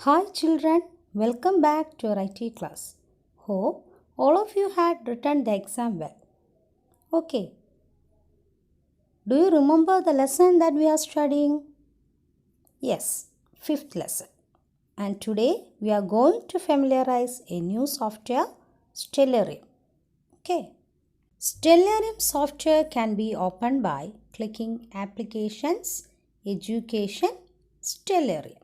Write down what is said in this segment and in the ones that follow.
Hi children, welcome back to our IT class. Hope all of you had written the exam well. Okay, do you remember the lesson that we are studying? Yes, fifth lesson. And today we are going to familiarize a new software, Stellarium. Okay, Stellarium software can be opened by clicking Applications, Education, Stellarium.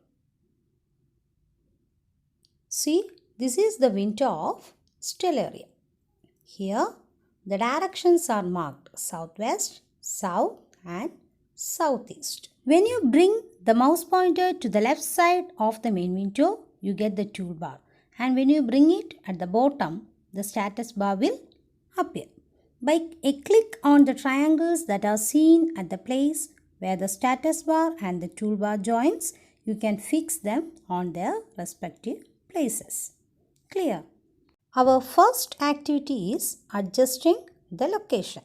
See, this is the window of Stellarium. Here, the directions are marked southwest, south and southeast. When you bring the mouse pointer to the left side of the main window, you get the toolbar. And when you bring it at the bottom, the status bar will appear. By a click on the triangles that are seen at the place where the status bar and the toolbar joins, you can fix them on their respective places. Clear? Our first activity is adjusting the location.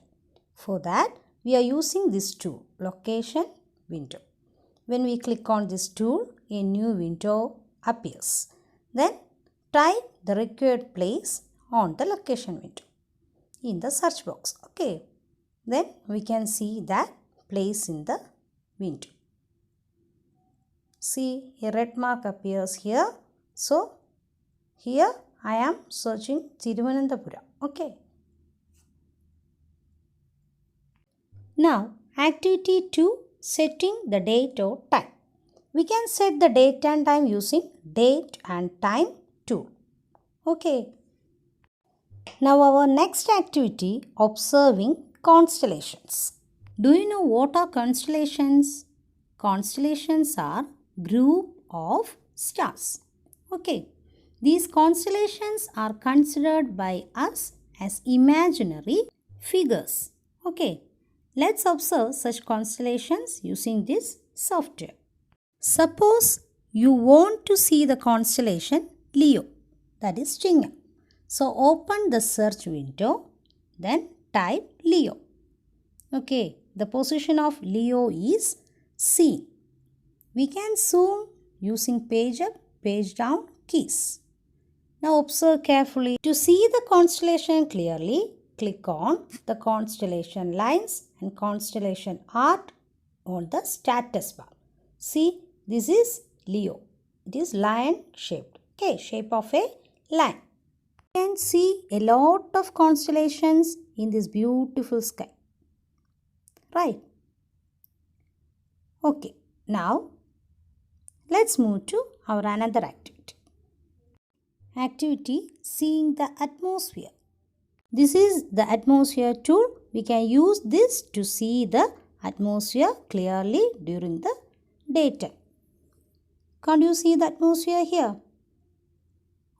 For that, we are using this tool, Location Window. When we click on this tool, a new window appears. Then, type the required place on the location window in the search box. Okay. Then, we can see that place in the window. See, a red mark appears here. So, here I am searching Thiruvananthapuram. Okay. Now, activity 2, setting the date or time. We can set the date and time using date and time tool. Okay. Now, our next activity, observing constellations. Do you know what are constellations? Constellations are group of stars. Okay. These constellations are considered by us as imaginary figures. Okay, let's observe such constellations using this software. Suppose you want to see the constellation Leo, that is Chingam. So open the search window, then type Leo. Okay, the position of Leo is seen. We can zoom using page up, page down keys. Now observe carefully. To see the constellation clearly, click on the constellation lines and constellation art on the status bar. See, this is Leo. It is lion shaped. Okay, shape of a lion. You can see a lot of constellations in this beautiful sky. Right? Okay, now let's move to our another activity. Activity seeing the atmosphere. This is the atmosphere tool. We can use this to see the atmosphere clearly during the daytime. Can't you see the atmosphere here?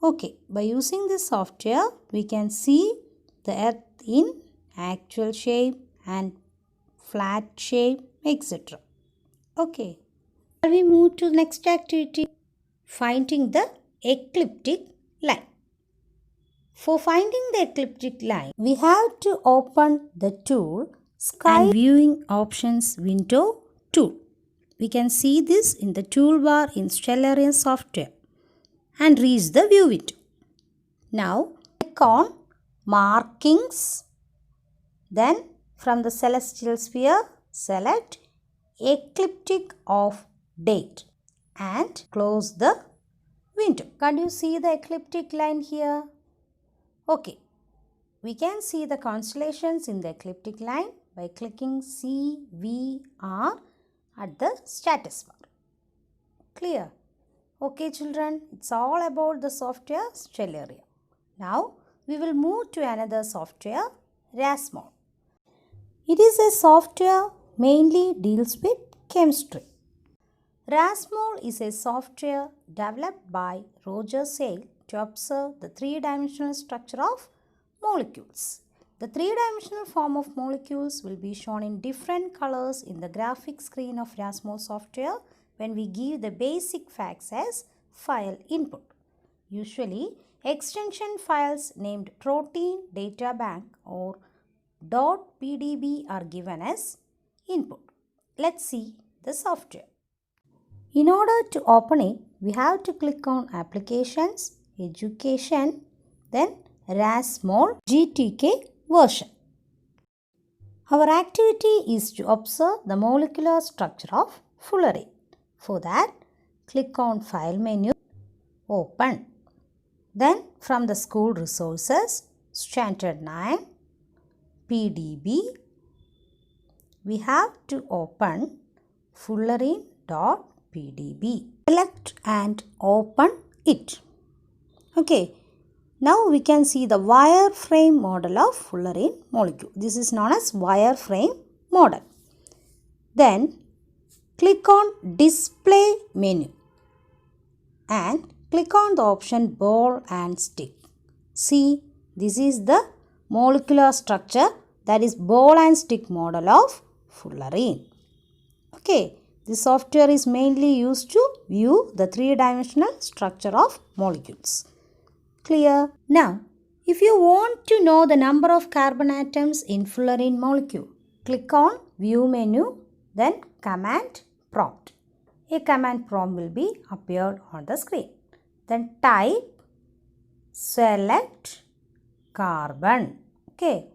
Okay, by using this software, we can see the earth in actual shape and flat shape, etc. Okay, shall we move to the next activity? Finding the ecliptic line. For finding the ecliptic line, we have to open the tool Sky and Viewing Options window tool. We can see this in the toolbar in Stellarium software and reach the view window. Now, click on Markings. Then, from the celestial sphere, select Ecliptic of Date and close the window. Can you see the ecliptic line here? Okay, we can see the constellations in the ecliptic line by clicking CVR at the status bar. Clear? Okay children, it's all about the software Stellarium. Now, we will move to another software, KRSMA. It is a software mainly deals with chemistry. KRSMA is a software developed by Roger Sale to observe the three-dimensional structure of molecules. The three-dimensional form of molecules will be shown in different colors in the graphic screen of KRSMA software when we give the basic facts as file input. Usually, extension files named protein data bank or .pdb are given as input. Let's see the software. In order to open it, we have to click on Applications, Education, then RASMOL GTK version. Our activity is to observe the molecular structure of fullerene. For that, click on File menu, Open. Then from the school resources, Standard 9, PDB, we have to open fullerene.pdb. Select and open it. Okay. Now we can see the wireframe model of fullerene molecule. This is known as wireframe model. Then click on Display menu and click on the option Ball and Stick. See, this is the molecular structure, that is ball and stick model of fullerene. Okay, this software is mainly used to view the three-dimensional structure of molecules. Clear? Now, if you want to know the number of carbon atoms in fullerene molecule, click on View menu, then Command Prompt. A command prompt will be appeared on the screen. Then type select carbon. Okay.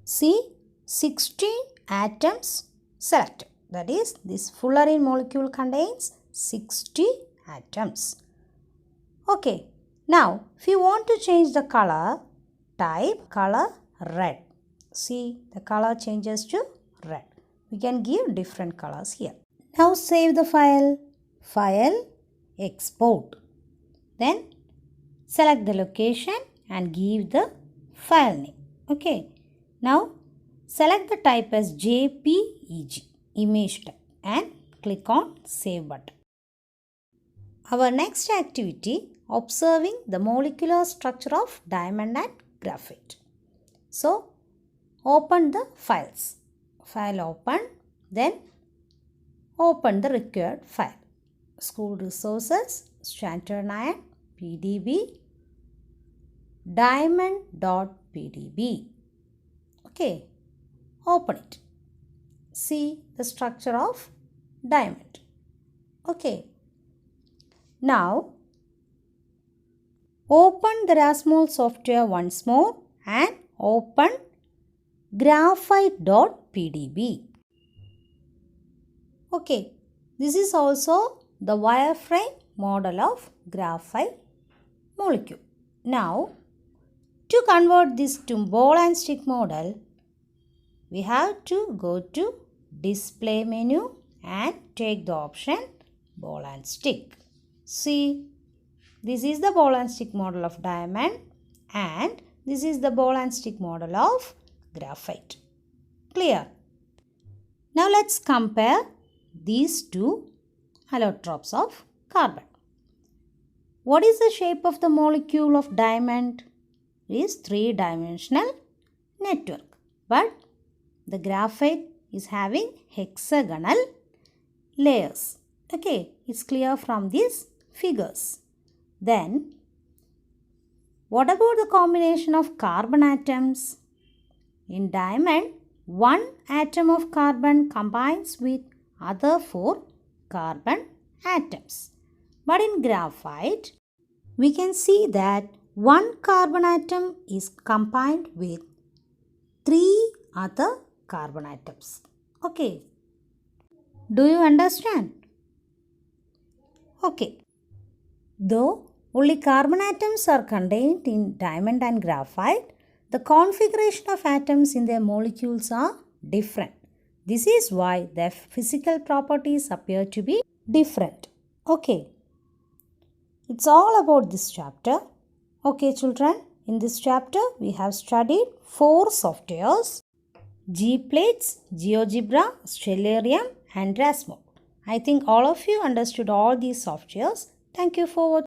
See, 16 atoms selected. That is, this fullerene molecule contains 60 atoms. Okay. Now, if you want to change the color, type color red. See, the color changes to red. We can give different colors here. Now, save the file. File, export. Then, select the location and give the file name. Okay. Now, select the type as JPEG, image type, and click on Save button. Our next activity, observing the molecular structure of diamond and graphite. So, open the files. File open, then open the required file. School resources, Standard 9, PDB, diamond.pdb. Okay, open it. See the structure of diamond. Okay. Now, open the RASMOL software once more and open graphite.pdb. Okay, this is also the wireframe model of graphite molecule. Now, to convert this to ball and stick model, we have to go to Display menu and take the option Ball and Stick. See, this is the ball and stick model of diamond and this is the ball and stick model of graphite. Clear? Now let's compare these two allotropes of carbon. What is the shape of the molecule of diamond? It is three-dimensional network, but the graphite is having hexagonal layers. Okay, it's clear from these figures. Then, what about the combination of carbon atoms? In diamond, one atom of carbon combines with other 4 carbon atoms. But in graphite, we can see that one carbon atom is combined with 3 other carbon atoms. Okay. Do you understand? Okay. Though only carbon atoms are contained in diamond and graphite, the configuration of atoms in their molecules are different. This is why their physical properties appear to be different. Okay. It's all about this chapter. Okay, children. In this chapter, we have studied 4 softwares: G-Plates, GeoGebra, Stellarium and RASMOL. I think all of you understood all these softwares. Thank you for watching.